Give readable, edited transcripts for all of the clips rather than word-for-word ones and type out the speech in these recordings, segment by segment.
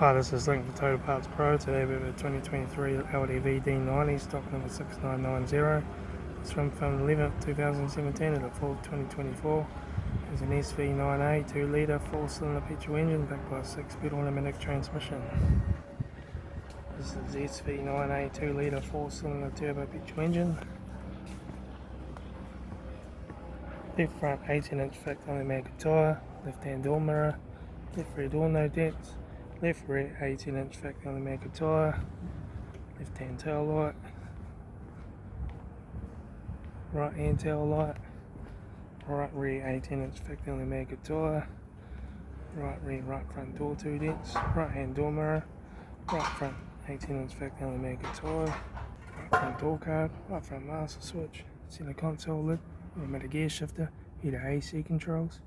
Hi, this is Litre Total Parts Pro. Today we have a 2023 LDV D90, stock number 6990. It's from 11th 2017 at a Ford 2024. It's an SV9A 2 litre 4-cylinder petrol engine backed by a 6-speed automatic transmission. This is SV9A 2 litre 4-cylinder turbo petrol engine. Left front 18-inch factory made tyre, left hand door mirror, left rear door no dents. Left rear 18-inch factory made tyre, left hand tail light, right hand tail light, right rear 18-inch factory made tyre, right front door 2 dents, right hand door mirror, right front 18-inch factory made tyre, right front door card, right front master switch, center console lid, automatic gear shifter, heater AC controls,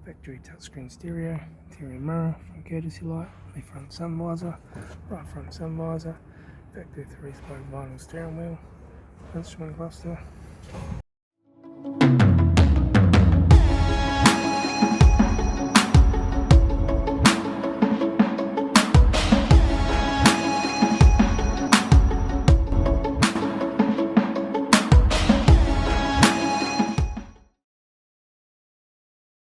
factory touchscreen stereo, interior mirror, front courtesy light, left front sun visor, right front sun visor, factory 3-spoke vinyl steering wheel, instrument cluster.